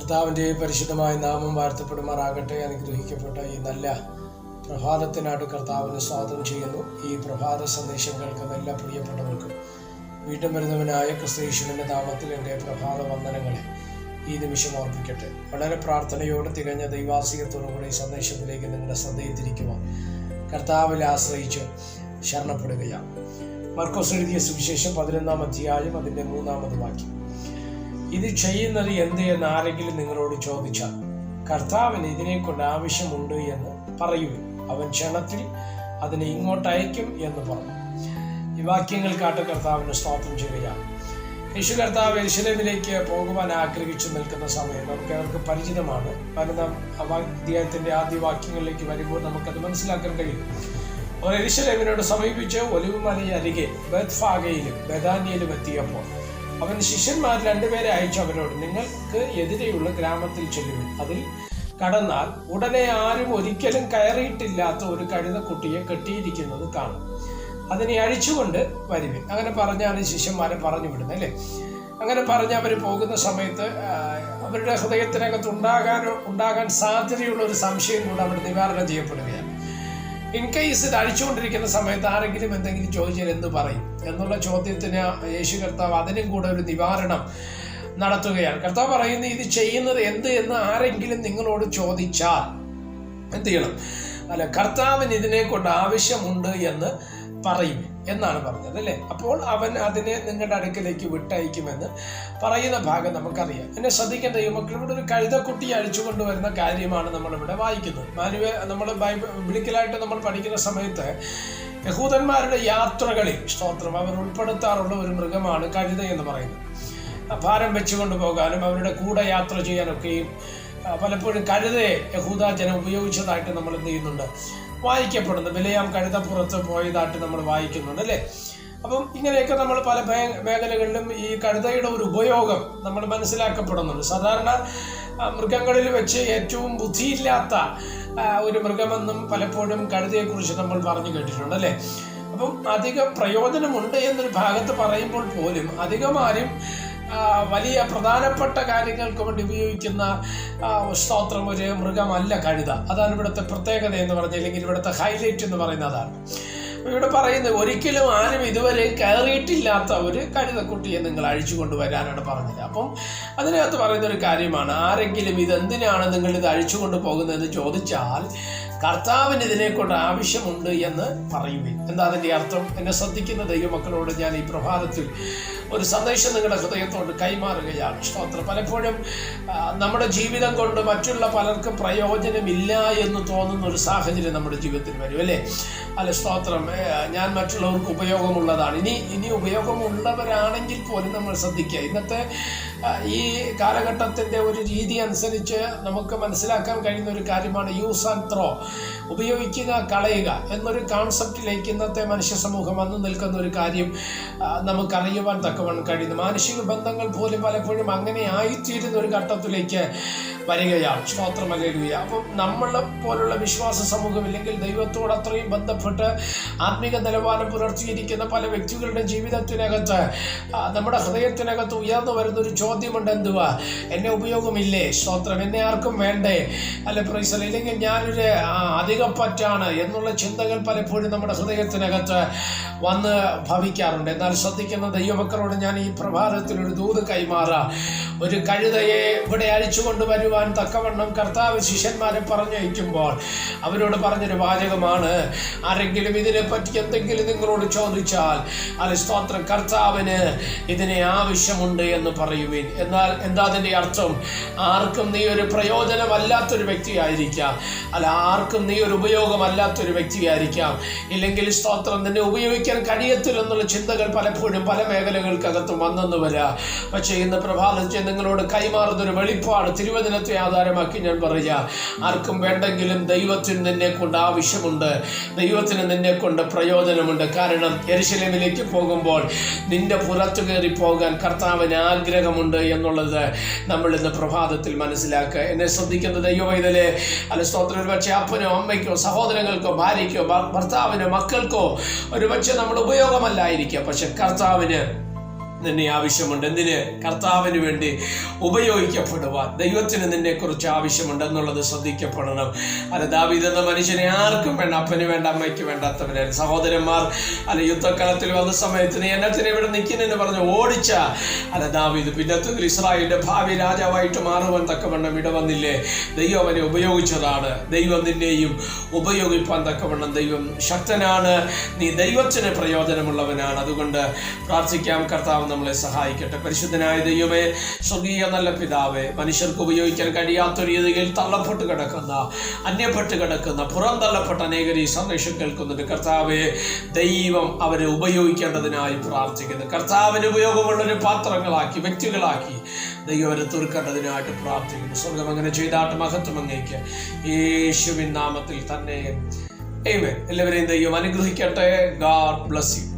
കർത്താവിൻ്റെ പരിശുദ്ധമായ നാമം വാഴ്ത്തപ്പെടുമാറാകട്ടെ. അനുഗ്രഹിക്കപ്പെട്ട ഈ നല്ല പ്രഭാതത്തിനായിട്ട് കർത്താവിന് സ്വാഗതം ചെയ്യുന്നു. ഈ പ്രഭാത സന്ദേശം കേൾക്കുന്ന എല്ലാ പ്രിയപ്പെട്ടവർക്കും വീണ്ടും വരുന്നവനായ ക്രിസ്തുയേശുവിൻ്റെ നാമത്തിൽ എൻ്റെ പ്രഭാത വന്ദനങ്ങളെ ഈ നിമിഷം ഓർപ്പിക്കട്ടെ. വളരെ പ്രാർത്ഥനയോടെ തികഞ്ഞ ദൈവാസികത്തോടുകൂടി ഈ സന്ദേശത്തിലേക്ക് നിങ്ങളുടെ ശ്രദ്ധയിത്തിരിക്കുവാൻ കർത്താവിൽ ആശ്രയിച്ച് ശരണപ്പെടുകയാണ്. മർക്കോസ് എഴുതിയ സുവിശേഷം 11-ാം അധ്യായം അതിൻ്റെ 3-ാമത് വാക്യം. ഇത് ചെയ്യുന്നത് എന്ത് എന്ന് ആരെങ്കിലും നിങ്ങളോട് ചോദിച്ചാൽ കർത്താവിന് ഇതിനെക്കൊണ്ട് ആവശ്യമുണ്ട് എന്ന് പറയുവിൻ, അവൻ ക്ഷണത്തിൽ അതിനെ ഇങ്ങോട്ട് അയക്കും എന്ന് പറഞ്ഞു. ഈ വാക്യങ്ങൾക്കാട്ട് കർത്താവിന് സ്തോത്രം ചെയ്യുകയാണ്. യേശു കർത്താവ് യെരൂശലേമിലേക്ക് പോകുവാൻ ആഗ്രഹിച്ചു നിൽക്കുന്ന സമയം അവർക്ക് പരിചിതമാണ്. 11-ാം അധ്യായത്തിന്റെ ആദ്യ വാക്യങ്ങളിലേക്ക് വരുമ്പോൾ നമുക്കത് മനസ്സിലാക്കാൻ കഴിയും. അവർ യെരൂശലേമിനോട് സമീപിച്ച് ഒലിവുമലയരികെ ബേത്ത്ഫാഗയിലും ബെഥാനിയയിലും എത്തിയപ്പോൾ അവൻ ശിഷ്യന്മാർ 2 പേരെ അയച്ചു അവരോട്, നിങ്ങൾക്ക് എതിരെയുള്ള ഗ്രാമത്തിൽ ചെല്ലുവിൻ, അതിൽ കടന്നാൽ ഉടനെ ആരും ഒരിക്കലും കയറിയിട്ടില്ലാത്ത ഒരു കഴുതക്കുട്ടിയെ കെട്ടിയിരിക്കുന്നത് കാണും, അതിനെ അഴിച്ചുകൊണ്ട് വരുവിൻ. അങ്ങനെ പറഞ്ഞാണ് ശിഷ്യന്മാരെ പറഞ്ഞു വിടുന്നത് അല്ലേ. അങ്ങനെ പറഞ്ഞ് അവർ പോകുന്ന സമയത്ത് അവരുടെ ഹൃദയത്തിനകത്ത് ഉണ്ടാകാൻ സാധ്യതയുള്ള ഒരു സംശയം കൂടെ അവിടെ നിവാരണം ചെയ്യപ്പെടുകയാണ്. ഇൻ കേസ് ഇത് അഴിച്ചുകൊണ്ടിരിക്കുന്ന സമയത്ത് ആരെങ്കിലും എന്തെങ്കിലും ചോദിച്ചാൽ എന്ത് പറയും എന്നുള്ള ചോദ്യത്തിന് യേശു കർത്താവ് അതിനും കൂടെ ഒരു നിവാരണം നടത്തുകയാണ്. കർത്താവ് പറയുന്നത്, ഇത് ചെയ്യുന്നത് എന്ത് എന്ന് ആരെങ്കിലും നിങ്ങളോട് ചോദിച്ചാൽ എന്ത് ചെയ്യണം? കർത്താവിന് ഇതിനെ കൊണ്ട് ആവശ്യമുണ്ട് എന്ന് പറയും എന്നാണ് പറഞ്ഞത് അല്ലേ. അപ്പോൾ അവൻ അതിനെ നിങ്ങളുടെ അടുക്കലേക്ക് വിട്ടയക്കുമെന്ന് പറയുന്ന ഭാഗം നമുക്കറിയാം. എന്നെ ശ്രദ്ധിക്കേണ്ട ദൈവമക്കൾ, ഇവിടെ ഒരു കഴുതക്കുട്ടി അഴിച്ചു കൊണ്ടുവരുന്ന കാര്യമാണ് നമ്മളിവിടെ വായിക്കുന്നത്. നമ്മൾ ബൈബിളിക്കലായിട്ട് നമ്മൾ പഠിക്കുന്ന സമയത്ത് യഹൂദന്മാരുടെ യാത്രകളിൽ സ്തോത്രം അവർ ഉൾപ്പെടുത്താറുള്ള ഒരു മൃഗമാണ് കഴുത എന്ന് പറയുന്നത്. ഭാരം വെച്ചുകൊണ്ട് പോകാനും അവരുടെ കൂടെ യാത്ര ചെയ്യാനൊക്കെയും പലപ്പോഴും കഴുതയെ യഹൂദ ജനം ഉപയോഗിച്ചതായിട്ട് നമ്മൾ എന്ത് ചെയ്യുന്നുണ്ട്, വായിക്കപ്പെടുന്നു. ബിലെയാം കഴുതപ്പുറത്ത് പോയതായിട്ട് നമ്മൾ വായിക്കുന്നുണ്ട് അല്ലേ. അപ്പം ഇങ്ങനെയൊക്കെ നമ്മൾ പല മേഖലകളിലും ഈ കഴുതയുടെ ഒരു ഉപയോഗം നമ്മൾ മനസ്സിലാക്കപ്പെടുന്നുണ്ട്. സാധാരണ മൃഗങ്ങളിൽ വെച്ച് ഏറ്റവും ബുദ്ധിയില്ലാത്ത ഒരു മൃഗമെന്നും പലപ്പോഴും കഴുതയെക്കുറിച്ച് നമ്മൾ പറഞ്ഞു കേട്ടിട്ടുണ്ട് അല്ലേ. അപ്പം അധികം പ്രയോജനമുണ്ട് എന്നൊരു ഭാഗത്ത് പറയുമ്പോൾ പോലും അധികമാരും വലിയ പ്രധാനപ്പെട്ട കാര്യങ്ങൾക്ക് വേണ്ടി ഉപയോഗിക്കുന്ന സ്തോത്രം ഒരു മൃഗമല്ല കഴുത. അതാണ് ഇവിടുത്തെ പ്രത്യേകത എന്ന് പറഞ്ഞാൽ, അല്ലെങ്കിൽ ഇവിടുത്തെ ഹൈലൈറ്റ് എന്ന് പറയുന്നത് അതാണ്. ഇവിടെ പറയുന്നത് ഒരിക്കലും ആരും ഇതുവരെ കയറിയിട്ടില്ലാത്ത ഒരു കഴുതക്കുട്ടിയെ നിങ്ങൾ അഴിച്ചു കൊണ്ടുവരാനാണ് പറഞ്ഞത്. അപ്പം അതിനകത്ത് പറയുന്ന ഒരു കാര്യമാണ്, ആരെങ്കിലും ഇതെന്തിനാണ് നിങ്ങൾ ഇത് അഴിച്ചു കൊണ്ടു പോകുന്നതെന്ന് ചോദിച്ചാൽ കർത്താവിന് ഇതിനെക്കൊണ്ട് ആവശ്യമുണ്ട് എന്ന് പറയുവിൻ. എന്താ അതിൻ്റെ അർത്ഥം? എന്നെ ശ്രദ്ധിക്കുന്ന ദൈവമക്കളോട് ഞാൻ ഈ പ്രഭാതത്തിൽ ഒരു സന്ദേശം നിങ്ങളുടെ ഹൃദയത്തോട് കൈമാറുകയാണ്. സ്തോത്രം. പലപ്പോഴും നമ്മുടെ ജീവിതം കൊണ്ട് മറ്റുള്ള പലർക്കും പ്രയോജനമില്ല എന്ന് തോന്നുന്ന ഒരു സാഹചര്യം നമ്മുടെ ജീവിതത്തിൽ വരും അല്ലേ. അല്ല സ്തോത്രം, ഞാൻ മറ്റുള്ളവർക്ക് ഉപയോഗമുള്ളതാണ്. ഇനി ഉപയോഗമുള്ളവരാണെങ്കിൽ പോലും നമ്മൾ ശ്രദ്ധിക്കുക. ഇന്നത്തെ ഈ കാലഘട്ടത്തിൻ്റെ ഒരു രീതി അനുസരിച്ച് നമുക്ക് മനസ്സിലാക്കാൻ കഴിയുന്ന ഒരു കാര്യമാണ് യൂസ് ആൻഡ് ത്രോ, ഉപയോഗിക്കുക കളയുക എന്നൊരു കോൺസെപ്റ്റിലേക്ക് ഇന്നത്തെ മനുഷ്യ സമൂഹം വന്നു നിൽക്കുന്ന ഒരു കാര്യം നമുക്കറിയുവാൻ തക്കവണ്ണം കഴിയുന്നു. മാനുഷിക ബന്ധങ്ങൾ പോലും പലപ്പോഴും അങ്ങനെ ആയിത്തീരുന്ന ഒരു ഘട്ടത്തിലേക്ക് വരികയാണ്. സ്തോത്രം, ഹല്ലേലൂയ. അപ്പം നമ്മളെ പോലുള്ള വിശ്വാസ സമൂഹം ഇല്ലെങ്കിൽ ദൈവത്തോട് അത്രയും ബന്ധപ്പെട്ട് ആത്മീക നിലവാരം പുലർത്തിയിരിക്കുന്ന പല വ്യക്തികളുടെ ജീവിതത്തിനകത്ത് നമ്മുടെ ഹൃദയത്തിനകത്ത് ഉയർന്നു വരുന്ന ഒരു ചോദ്യമുണ്ട്, എന്തുവാ, എന്നെ ഉപയോഗമില്ലേ? സ്തോത്രം, എന്നെ ആർക്കും വേണ്ടേ? അല്ല പ്രൈസ്, ഇല്ലെങ്കിൽ ഞാനൊരു അധികപ്പറ്റാണ് എന്നുള്ള ചിന്തകൾ പലപ്പോഴും നമ്മുടെ ഹൃദയത്തിനകത്ത് വന്ന് ഭവിക്കാറുണ്ട്. എന്നാൽ ശ്രദ്ധിക്കുന്ന ദൈവമക്കളോട് ഞാൻ ഈ പ്രഭാതത്തിൽ ഒരു ദൂത് കൈമാറാം. ഒരു കഴുതയെ ഇവിടെ അഴിച്ചു കൊണ്ടുവരുവാൻ തക്കവണ്ണം കർത്താവ് ശിഷ്യന്മാരെ പറഞ്ഞയക്കുമ്പോൾ അവരോട് പറഞ്ഞൊരു വാചകമാണ്, ആരെങ്കിലും ഇതിനെപ്പറ്റി എന്തെങ്കിലും നിങ്ങളോട് ചോദിച്ചാൽ അല്ലെ സ്തോത്രം, കർത്താവിന് ഇതിനെ ആവശ്യമുണ്ട് എന്ന് പറയുവിൻ. എന്നാൽ എന്താ അതിൻ്റെ അർത്ഥം? ആർക്കും നീ ഒരു പ്രയോജനമല്ലാത്തൊരു വ്യക്തിയായിരിക്കാം, അല്ല ആർക്കും നീ ഒരു ഉപയോഗമല്ലാത്തൊരു വ്യക്തിയായിരിക്കാം, ഇല്ലെങ്കിൽ സ്തോത്രം നിന്നെ ഉപയോഗിക്കാൻ കഴിയത്തില്ലെന്നുള്ള ചിന്തകൾ പലപ്പോഴും പല മേഖലകൾക്കകത്തും വന്നെന്ന് വരാം. പക്ഷേ ഇന്ന് പ്രഭാതത്തിൽ നിങ്ങളോട് കൈമാറുന്നൊരു വെളിപ്പാട് തിരുവചനത്തെ ആധാരമാക്കി ഞാൻ പറയാം, ആർക്കും വേണ്ടെങ്കിലും ദൈവത്തിന് നിന്നെ കൊണ്ട് ആവശ്യമുണ്ട്, ദൈവത്തിന് നിന്നെ കൊണ്ട് പ്രയോജനമുണ്ട്. കാരണം യെരൂശലേമിലേക്ക് പോകുമ്പോൾ നിന്റെ പുറത്തു കയറി പോകാൻ കർത്താവിന് ആഗ്രഹമുണ്ട് എന്നുള്ളത് നമ്മൾ ഇന്ന് പ്രഭാതത്തിൽ മനസ്സിലാക്കുക. എന്നെ ശ്രദ്ധിക്കുന്ന ദൈവവൈതലേ, അല്ല സ്തോത്രം, ഒരു പക്ഷേ അപ്പനോ അമ്മയ്ക്കോ സഹോദരങ്ങൾക്കോ ഭാര്യയ്ക്കോ ഭർത്താവിനോ മക്കൾക്കോ ഒരു പക്ഷേ നമ്മൾ ഉപയോഗമല്ലായിരിക്കാം, പക്ഷെ കർത്താവിന് നിന്നെ ആവശ്യമുണ്ട്. എന്തിന്? കർത്താവിന് വേണ്ടി ഉപയോഗിക്കപ്പെടുവാൻ ദൈവത്തിന് നിന്നെക്കുറിച്ച് ആവശ്യമുണ്ട് എന്നുള്ളത് ശ്രദ്ധിക്കപ്പെടണം. അല്ല, ദാവീദ് എന്ന മനുഷ്യനെ ആർക്കും വേണ്ട, അപ്പന് വേണ്ട, അമ്മയ്ക്ക് വേണ്ടാത്തവരെ സഹോദരന്മാർ അല്ല യുദ്ധക്കളത്തിൽ വന്ന സമയത്ത് നീ എന്നത്തിന് ഇവിടെ നിൽക്കുന്നെന്ന് പറഞ്ഞ് ഓടിച്ച അല്ല ദാവീദ് പിന്നത്തിൽ ഇസ്രായേലിന്റെ ഭാവി രാജാവായിട്ട് മാറുവാൻ തക്കവണ്ണം ഇടവന്നില്ലേ? ദൈവം അവനെ ഉപയോഗിച്ചതാണ്. ദൈവം നിന്നെയും ഉപയോഗിപ്പാൻ തക്കവണ്ണം ദൈവം ശക്തനാണ്. നീ ദൈവത്തിന് പ്രയോജനമുള്ളവനാണ്. അതുകൊണ്ട് പ്രാർത്ഥിക്കാം, കർത്താവ് നമ്മളെ സഹായിക്കട്ടെ. പരിശുദ്ധനായ ദൈവമേ, സ്വർഗീയ നല്ല പിതാവേ, മനുഷ്യർക്ക് ഉപയോഗിക്കാൻ കഴിയാത്ത രീതിയിൽ തള്ളപ്പെട്ട് കിടക്കുന്ന, അന്യപ്പെട്ട് കിടക്കുന്ന, പുറന്തള്ളപ്പെട്ട അനേകർ ഈ സന്ദേശം കേൾക്കുന്നുണ്ട്. കർത്താവെ, ദൈവം അവരെ ഉപയോഗിക്കേണ്ടതിനായി പ്രാർത്ഥിക്കുന്നു. കർത്താവിന് ഉപയോഗമുള്ളൊരു പാത്രങ്ങളാക്കി, വ്യക്തികളാക്കി ദൈവം അവരെ തീർക്കേണ്ടതിനായിട്ട് പ്രാർത്ഥിക്കുന്നു. സ്വർഗം അങ്ങനെ ചെയ്താട്ട് മഹത്വം അങ്ങേക്ക് യേശുവിൻ നാമത്തിൽ തന്നെ. ആമേൻ. എല്ലാവരെയും ദൈവം അനുഗ്രഹിക്കട്ടെ. God bless you.